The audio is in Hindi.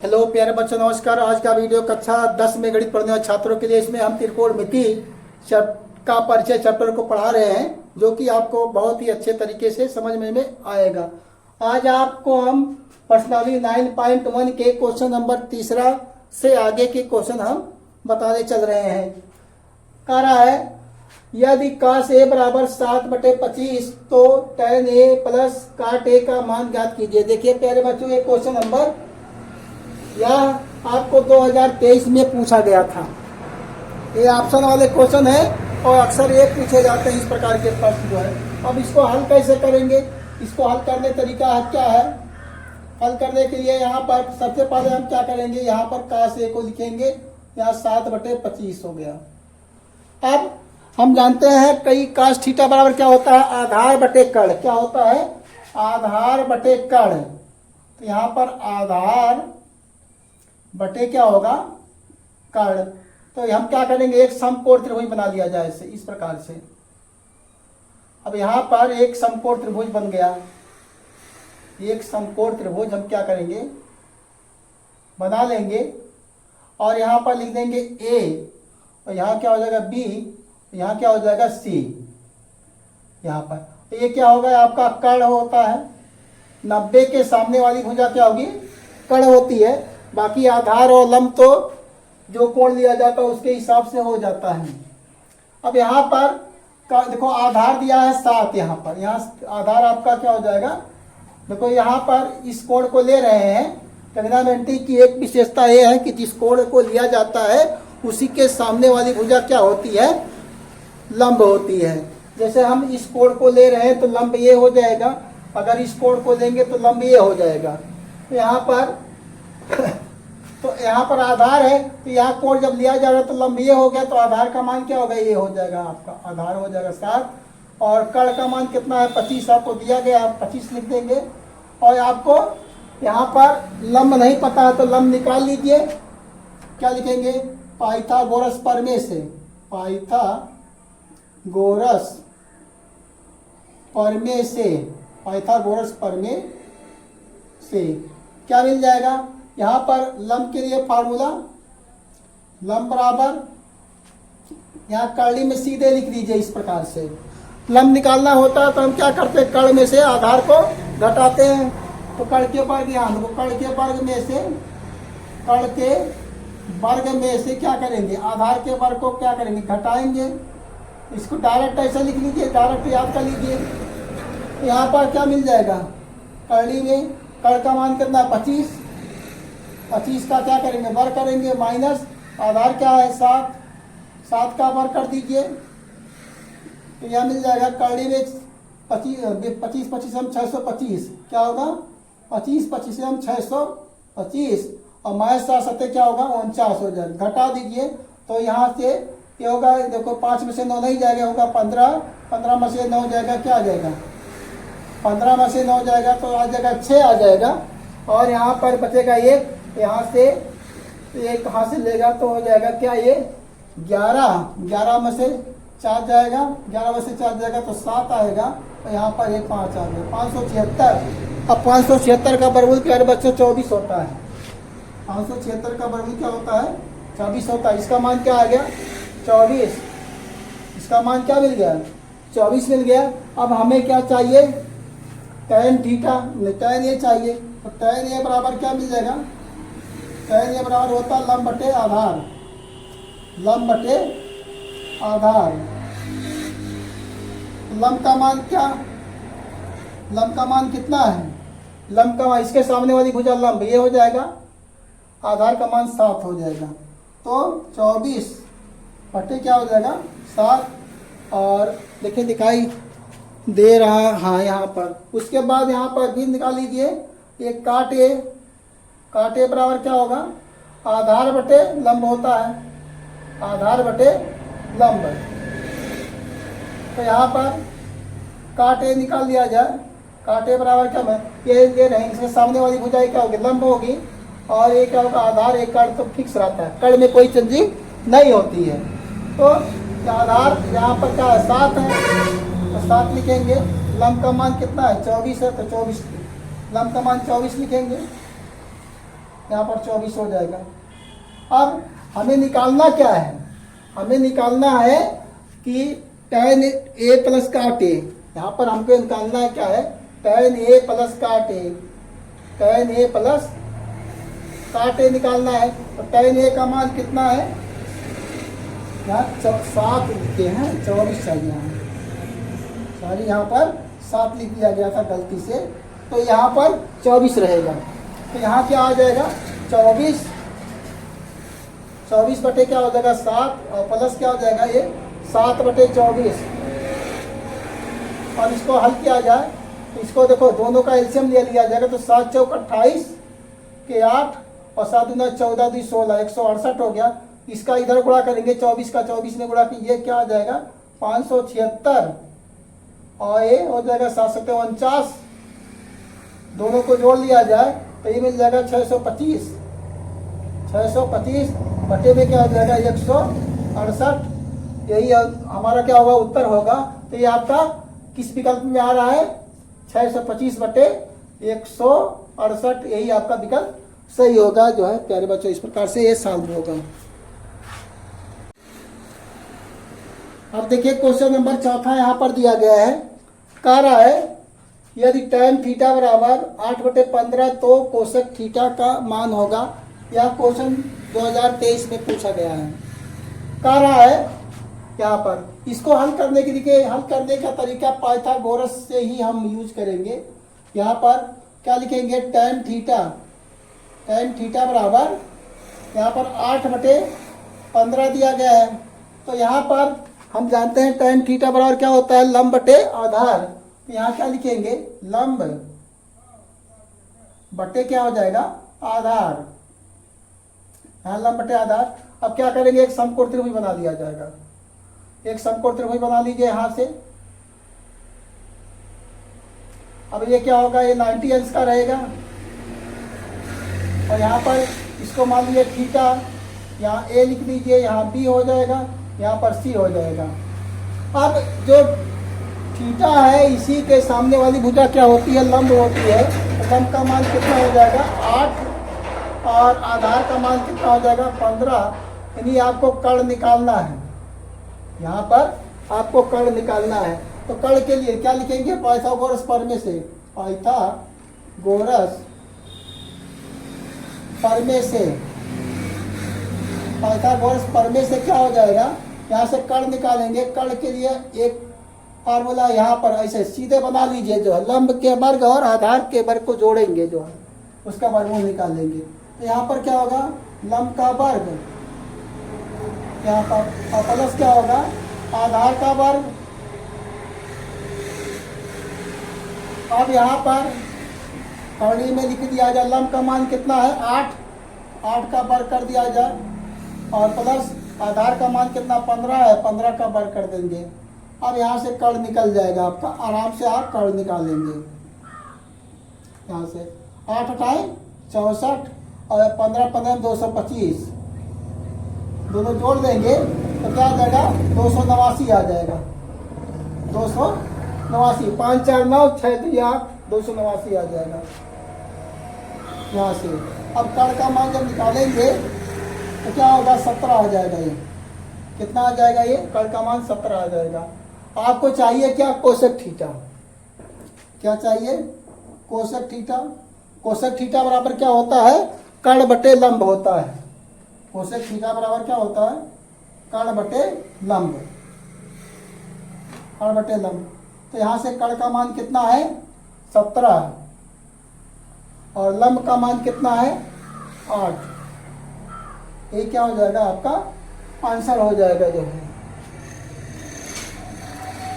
हेलो प्यारे बच्चों, नमस्कार। आज का वीडियो कक्षा 10 में गणित पढ़ने वाले छात्रों के लिए। इसमें हम त्रिकोणमिति का परिचय चैप्टर को पढ़ा रहे हैं, जो कि आपको बहुत ही अच्छे तरीके से समझ में आएगा। आज आपको हम पर्सनली 9.1 के क्वेश्चन नंबर 3 से आगे के क्वेश्चन हम बताने चल रहे हैं। कह रहा है यदि cos a बराबर 7/25 तो tan a plus cot a का मान ज्ञात कीजिए। देखिए प्यारे बच्चों, ये क्वेश्चन नंबर यह आपको 2023 में पूछा गया था। ये ऑप्शन वाले क्वेश्चन है और अक्सर ये पूछे जाते हैं इस प्रकार के प्रश्न जो है। अब इसको हल कैसे करेंगे, इसको हल करने तरीका क्या है। हल करने के लिए यहाँ पर सबसे पहले हम क्या करेंगे, यहाँ पर cos a को लिखेंगे। यहाँ 7/25 हो गया। अब हम जानते हैं कई cos थीटा बराबर क्या होता है, आधार बटे कर्ण। क्या होता है, आधार बटे कर्ण। तो यहाँ पर आधार बटे क्या होगा, कर्ण। तो हम क्या करेंगे, एक समकोण त्रिभुज बना लिया जाए इस प्रकार से। अब यहाँ पर एक समकोण त्रिभुज बन गया। एक समकोण त्रिभुज हम क्या करेंगे, बना लेंगे और यहाँ पर लिख देंगे A और यहाँ क्या हो जाएगा B, यहाँ क्या हो जाएगा C। यहाँ पर ये क्या होगा, आपका कर्ण होता है। 90 के सामने वाली भुजा क्या होगी, कर्ण होती है। बाकी आधार और लंब तो जो कोण लिया जाता है उसके हिसाब से हो जाता है। अब यहाँ पर देखो आधार दिया है 7। यहाँ आधार आपका क्या हो जाएगा, देखो यहाँ पर इस कोण को ले रहे हैं। ट्रिग्नोमेट्री की एक विशेषता ये है कि जिस कोण को लिया जाता है उसी के सामने वाली भुजा क्या होती है, लंब होती है। जैसे हम इस कोण को ले रहे हैं तो लंब ये हो जाएगा, अगर इस कोण को लेंगे तो लंब ये हो जाएगा। तो यहाँ पर आधार है, तो यहाँ कोण जब लिया जा रहा है तो लंब ये हो गया, तो आधार का मान क्या होगा, ये हो जाएगा। आपका आधार हो जाएगा 7 और कर्ण का मान कितना है, 25 आपको दिया गया, आप 25 लिख देंगे। और आपको यहाँ पर लंब नहीं पता है तो लंब निकाल लीजिए। क्या लिखेंगे, पाइथागोरस प्रमेय से। पाइथागोरस प्रमेय से, पाइथागोरस प्रमेय से क्या मिल जाएगा। यहाँ पर लंब के लिए फार्मूला, लंब बराबर यहाँ कर्ली में सीधे लिख दीजिए इस प्रकार से। लंब निकालना होता है तो हम क्या करते हैं, कर्ण में से आधार को घटाते हैं। तो कर्ण के वर्ग, यहाँ देखो कर्ण के वर्ग में से, कर्ण के वर्ग में से क्या करेंगे, आधार के वर्ग को क्या करेंगे, घटाएंगे। इसको डायरेक्ट ऐसे लिख लीजिए, डायरेक्ट याद कर लीजिए। यहाँ पर क्या मिल जाएगा, कर्ली में कर्ण का मान कितना, 25 का क्या करेंगे, वर्ग करेंगे, माइनस आधार क्या है 7 का वर्ग कर दीजिए। तो यह मिल जाएगा कर्ली में 25 हम 625। क्या होगा, 25 हम 625 और माइनस 7 क्या होगा, 49 हो जाएगा। घटा दीजिए तो यहाँ से ये होगा, देखो 5 में से 9 नहीं जाएगा, होगा 15 में से 9 जाएगा, क्या आ जाएगा, 15 में से 9 जाएगा तो आ जाएगा 6 आ जाएगा। और यहाँ पर बचेगा 1, यहाँ से 1 कहाँ से लेगा तो हो जाएगा क्या, ये 11 में से 4 जाएगा, 11 में से 4 जाएगा तो 7 आएगा। और यहाँ पर 1 5 आ गया, 576। अब 576 का वर्गमूल प्यारे बच्चों 24 होता है। 576 का वर्गमूल क्या होता है, 24 होता है। इसका मान क्या आ गया, 24। इसका मान क्या मिल गया, 24 मिल गया। अब हमें क्या चाहिए, tan थीटा, tan a चाहिए। तो tan a बराबर क्या मिल जाएगा, tan a बराबर होता है लंब बटे आधार। लंब बटे आधार, लंब का मान क्या, लंब का मान कितना है, लंब का मान इसके सामने वाली भुजा लंब ये हो जाएगा, आधार का मान 7 हो जाएगा। तो 24 बटे क्या हो जाएगा 7। और देखिए दिखाई दे रहा है, हाँ यहाँ पर। उसके बाद यहाँ पर भी निकाल लीजिए, एक cot a बराबर क्या होगा, आधार बटे लंब होता है, आधार बटे लंब। तो यहाँ पर cot a निकाल लिया जाए। cot a बराबर क्या है, ये नहीं, इसके सामने वाली भुजा क्या होगी, लंब होगी। और ये क्या होगा, आधार, एक कर्ण तो फिक्स रहता है, कर्ण में कोई चेंजिंग नहीं होती है। तो आधार यहाँ पर क्या है, 7 है, तो 7 लिखेंगे। लंब का मान कितना है, 24 है, तो 24 लंब का मान 24 लिखेंगे। यहाँ पर 24 हो जाएगा। अब हमें निकालना क्या है, हमें निकालना है कि tan a प्लस काट a, यहाँ पर हमको निकालना है क्या है, tan a प्लस काट a, tan a प्लस काट a निकालना है। तो tan a का मान कितना है, यहाँ 7 लिखते हैं, 24 चाहिए यहाँ, सॉरी यहाँ पर 7 लिख दिया गया था गलती से, तो यहाँ पर 24 रहेगा। तो यहाँ क्या आ जाएगा 24 बटे क्या हो जाएगा 7, और प्लस क्या हो जाएगा ये 7 बटे 24। और इसको हल किया जाए तो इसको देखो दोनों का एलसीएम लिया जाएगा, तो 7 चौक 28 के 8 और 7 दूना 14 2 16, 168 हो गया। इसका इधर गुणा करेंगे 24 का 24 में गुणा कि ये क्या आ जाएगा 576, और ये हो जाएगा 749, दोनों को जोड़ लिया जाए तो ये मिल जाएगा 625, 625 बटे में क्या हो जाएगा 168। यही हमारा क्या होगा उत्तर होगा। तो ये आपका किस विकल्प में आ रहा है 625 बटे 168, यही आपका विकल्प सही होगा जो है प्यारे बच्चों। इस प्रकार से ये सॉल्व होगा। अब देखिए क्वेश्चन नंबर 4 यहाँ पर दिया गया है, कह रहा है यदि tan थीटा बराबर 8/15 तो कोसेक थीटा का मान होगा। यह क्वेश्चन 2023 में पूछा गया है। कह रहा है यहाँ पर इसको हल करने के लिए, हल करने का तरीका पाइथागोरस से ही हम यूज करेंगे। यहाँ पर क्या लिखेंगे tan थीटा बराबर यहाँ पर 8/15 दिया गया है। तो यहाँ पर हम जानते हैं tan थीटा बराबर क्या होता है लंब बटे आधार। तो यहाँ क्या लिखेंगे लंब बटे क्या हो जाएगा आधार, यहाँ लंब बटे आधार। अब क्या करेंगे एक समकोण त्रिभुज बना लिया जाएगा, एक समकोण त्रिभुज बना लीजिए यहाँ से। अब ये क्या होगा ये 90 अंश का रहेगा, और यहाँ पर इसको मान लीजिए थीटा, यहाँ a लिख लीजिए, यहाँ b हो जाएगा, यहाँ पर c हो जाएगा। अब जो थीटा है इसी के सामने वाली भुजा क्या होती है लंब होती है। तो लंब का मान कितना हो जाएगा 8 और आधार का मान कितना हो जाएगा 15। यानी आपको कर्ण निकालना है, यहाँ पर आपको कर्ण निकालना है। तो कर्ण के लिए क्या लिखेंगे पाइथागोरस प्रमेय से, पाइथागोरस प्रमेय से, पाइथागोरस प्रमेय से क्या हो जाएगा यहाँ से कर्ण निकालेंगे। कर्ण के लिए एक फार्मूला यहाँ पर ऐसे सीधे बना लीजिए, जो है लंब के वर्ग और आधार के वर्ग को जोड़ेंगे, जो है उसका वर्गमूल निकालेंगे। तो यहाँ पर क्या होगा लंब का वर्ग, यहाँ पर और प्लस क्या होगा आधार का वर्ग। अब यहाँ पर कौड़ी में लिख दिया जाए लंब का मान कितना है 8 का वर्ग कर दिया जाए, और प्लस आधार का मान कितना 15 है, 15 का वर्ग कर देंगे। अब यहाँ से कर्ण निकल जाएगा आपका, आराम से आप कर्ण निकालेंगे। यहाँ से 8 × 64 और 15 225, दोनों जोड़ देंगे तो क्या आ जाएगा 289 आ जाएगा, 289, 5 4 9 6 2 8, 289 आ जाएगा यहाँ से। अब कर्ण का मान जब निकालेंगे तो क्या होगा 17 आ जाएगा। ये कितना आ जाएगा ये कर्ण का मान 17 आ जाएगा। आपको चाहिए क्या कोसेक थीटा, क्या चाहिए कोसेक थीटा। कोसेक थीटा बराबर क्या होता है कर्ण बटे लंब होता है। कोसेक थीटा बराबर क्या होता है कर्ण बटे लंब, कर्ण बटे लंब। तो यहाँ से कर्ण का मान कितना है 17 और लंब का मान कितना है 8। ये क्या हो जाएगा आपका आंसर हो जाएगा जो है।